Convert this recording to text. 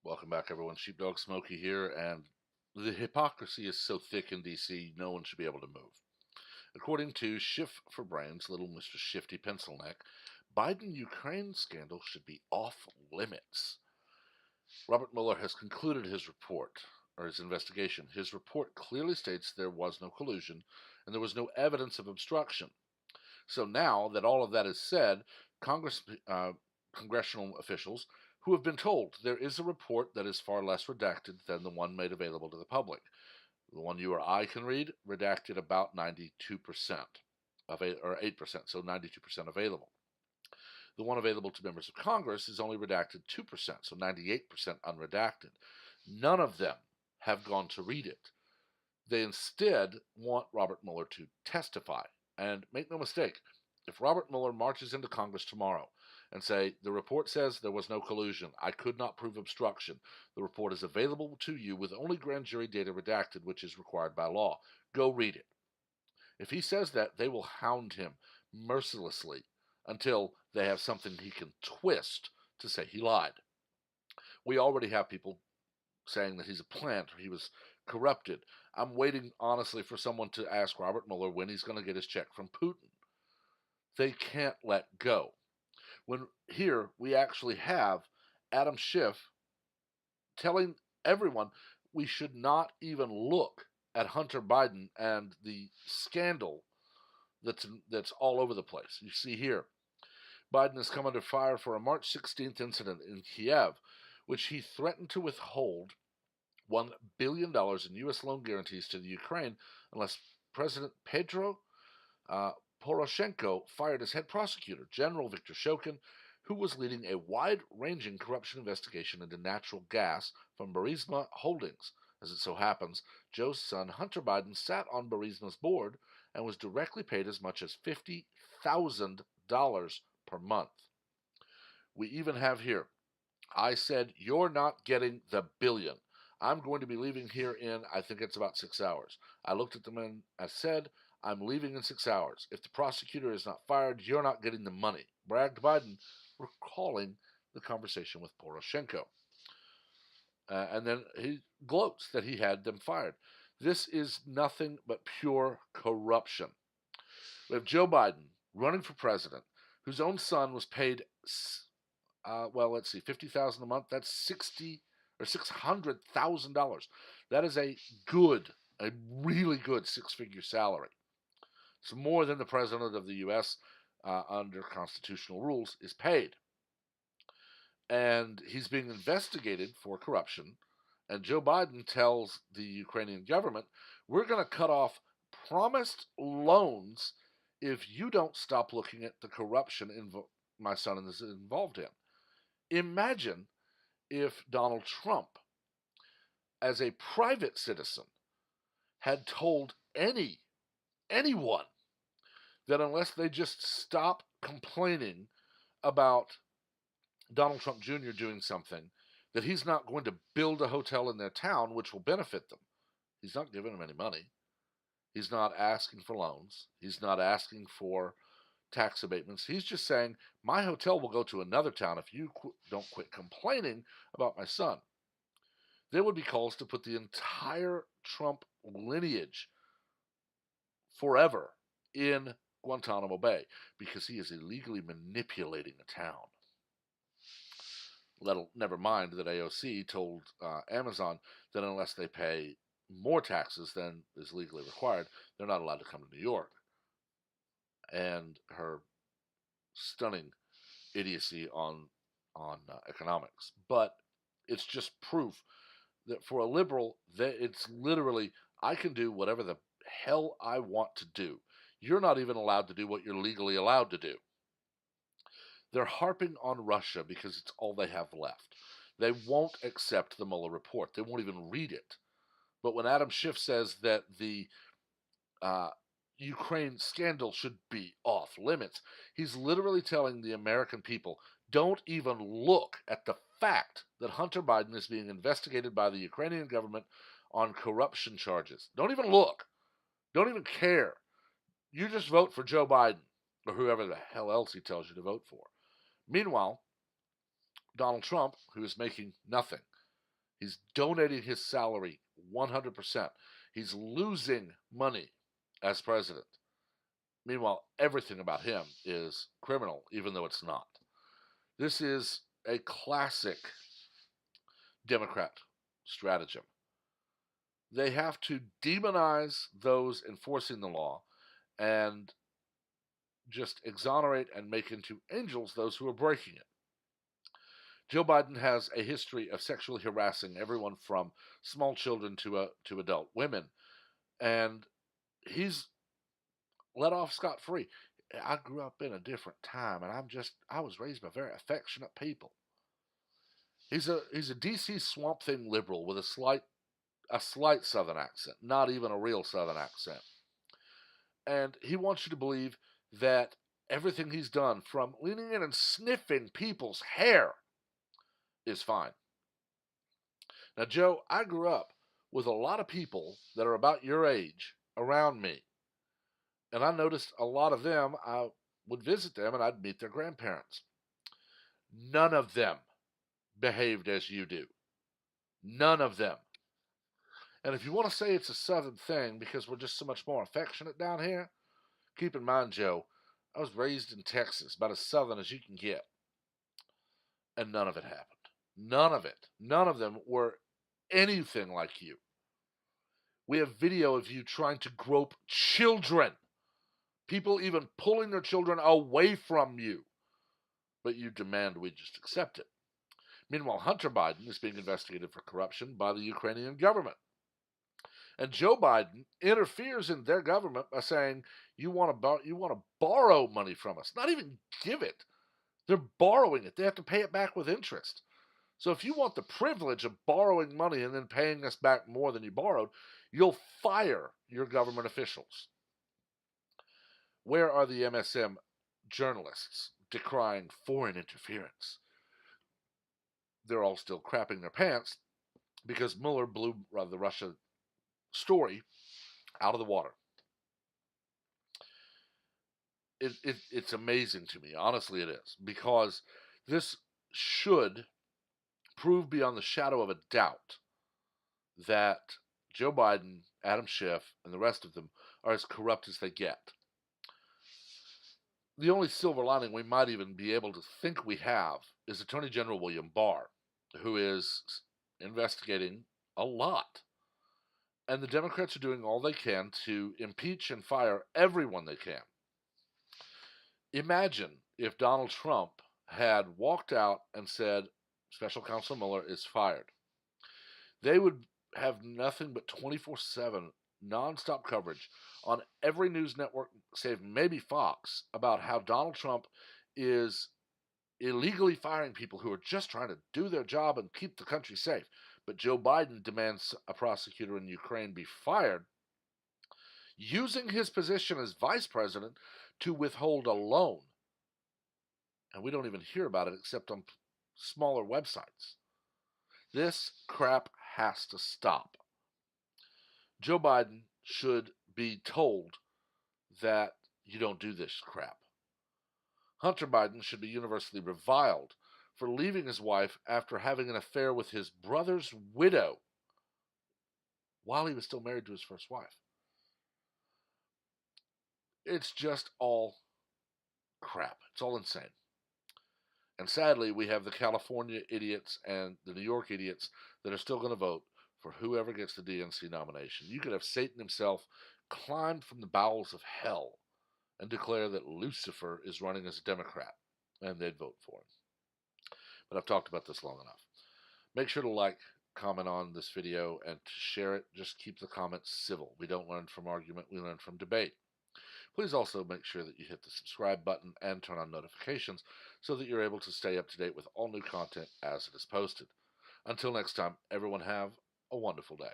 Welcome back, everyone. Sheepdog Smokey here, and the hypocrisy is so thick in D.C., no one should be able to move. According to Schiff for Brains, little Mr. Shifty Pencilneck, Biden-Ukraine scandal should be off limits. Robert Mueller has concluded his report, or his investigation. His report clearly states there was no collusion, and there was no evidence of obstruction. So now that all of that is said, congressional officials who have been told there is a report that is far less redacted than the one made available to the public. The one you or I can read, redacted about 92% or 8%, so 92% available. The one available to members of Congress is only redacted 2%, so 98% unredacted. None of them have gone to read it. They instead want Robert Mueller to testify. And make no mistake, if Robert Mueller marches into Congress tomorrow and say, the report says there was no collusion, I could not prove obstruction, the report is available to you with only grand jury data redacted, which is required by law, go read it. If he says that, they will hound him mercilessly until they have something he can twist to say he lied. We already have people saying that he's a plant or he was corrupted. I'm waiting, honestly, for someone to ask Robert Mueller when he's going to get his check from Putin. They can't let go. When here we actually have Adam Schiff telling everyone we should not even look at Hunter Biden and the scandal that's all over the place. You see here, Biden has come under fire for a March 16th incident in Kiev, which he threatened to withhold $1 billion in U.S. loan guarantees to the Ukraine unless President Petro Poroshenko fired his head prosecutor, General Viktor Shokin, who was leading a wide-ranging corruption investigation into natural gas from Burisma Holdings. As it so happens, Joe's son, Hunter Biden, sat on Burisma's board and was directly paid as much as $50,000 per month. We even have here, I said, you're not getting the billion. I'm going to be leaving here in, I think it's about 6 hours. I looked at them and I said, I'm leaving in 6 hours. If the prosecutor is not fired, you're not getting the money. Bragged Biden, recalling the conversation with Poroshenko. And then he gloats that he had them fired. This is nothing but pure corruption. We have Joe Biden running for president, whose own son was paid, $50,000 a month. That's $600,000. That is a really good six-figure salary. It's more than the president of the U.S. Under constitutional rules is paid. And he's being investigated for corruption. And Joe Biden tells the Ukrainian government, we're going to cut off promised loans if you don't stop looking at the corruption my son is involved in. Imagine if Donald Trump, as a private citizen, had told anyone that unless they just stop complaining about Donald Trump Jr. doing something, that he's not going to build a hotel in their town which will benefit them. He's not giving them any money. He's not asking for loans. He's not asking for tax abatements. He's just saying, my hotel will go to another town if you don't quit complaining about my son. There would be calls to put the entire Trump lineage forever in Guantanamo Bay because he is illegally manipulating a town. Never mind that AOC told Amazon that unless they pay more taxes than is legally required, they're not allowed to come to New York. And her stunning idiocy on economics. But it's just proof that for a liberal, it's literally, I can do whatever the hell I want to do. You're not even allowed to do what you're legally allowed to do. They're harping on Russia because it's all they have left. They won't accept the Mueller report. They won't even read it. But when Adam Schiff says that the Ukraine scandal should be off limits, he's literally telling the American people, don't even look at the fact that Hunter Biden is being investigated by the Ukrainian government on corruption charges. Don't even look. Don't even care. You just vote for Joe Biden or whoever the hell else he tells you to vote for. Meanwhile, Donald Trump, who is making nothing, He's donating his salary 100%. He's losing money as president. Meanwhile, everything about him is criminal, even though it's not. This is a classic Democrat stratagem. They have to demonize those enforcing the law and just exonerate and make into angels those who are breaking it. Joe Biden has a history of sexually harassing everyone from small children to adult women, and he's let off scot-free. I grew up in a different time, and I was raised by very affectionate people. He's a DC Swamp Thing liberal with a slight Southern accent, not even a real Southern accent. And he wants you to believe that everything he's done, from leaning in and sniffing people's hair, is fine. Now, Joe, I grew up with a lot of people that are about your age around me. And I noticed a lot of them, I would visit them and I'd meet their grandparents. None of them behaved as you do. None of them. And if you want to say it's a Southern thing because we're just so much more affectionate down here, keep in mind, Joe, I was raised in Texas, about as Southern as you can get. And none of it happened. None of it. None of them were anything like you. We have video of you trying to grope children. People even pulling their children away from you. But you demand we just accept it. Meanwhile, Hunter Biden is being investigated for corruption by the Ukrainian government. And Joe Biden interferes in their government by saying, you want to borrow money from us. Not even give it. They're borrowing it. They have to pay it back with interest. So if you want the privilege of borrowing money and then paying us back more than you borrowed, you'll fire your government officials. Where are the MSM journalists decrying foreign interference? They're all still crapping their pants because Mueller blew the Russia story out of the water. It's amazing to me. Honestly, it is. Because this should prove beyond the shadow of a doubt that Joe Biden, Adam Schiff, and the rest of them are as corrupt as they get. The only silver lining we might even be able to think we have is Attorney General William Barr, who is investigating a lot. And the Democrats are doing all they can to impeach and fire everyone they can. Imagine if Donald Trump had walked out and said, Special Counsel Mueller is fired. They would have nothing but 24/7 nonstop coverage on every news network, save maybe Fox, about how Donald Trump is illegally firing people who are just trying to do their job and keep the country safe. But Joe Biden demands a prosecutor in Ukraine be fired, using his position as vice president to withhold a loan. And we don't even hear about it except on smaller websites. This crap has to stop. Joe Biden should be told that you don't do this crap. Hunter Biden should be universally reviled for leaving his wife after having an affair with his brother's widow while he was still married to his first wife. It's just all crap. It's all insane. And sadly, we have the California idiots and the New York idiots that are still going to vote for whoever gets the DNC nomination. You could have Satan himself climb from the bowels of hell and declare that Lucifer is running as a Democrat, and they'd vote for him. But I've talked about this long enough. Make sure to like, comment on this video, and to share it. Just keep the comments civil. We don't learn from argument, we learn from debate. Please also make sure that you hit the subscribe button and turn on notifications so that you're able to stay up to date with all new content as it is posted. Until next time, everyone have a wonderful day.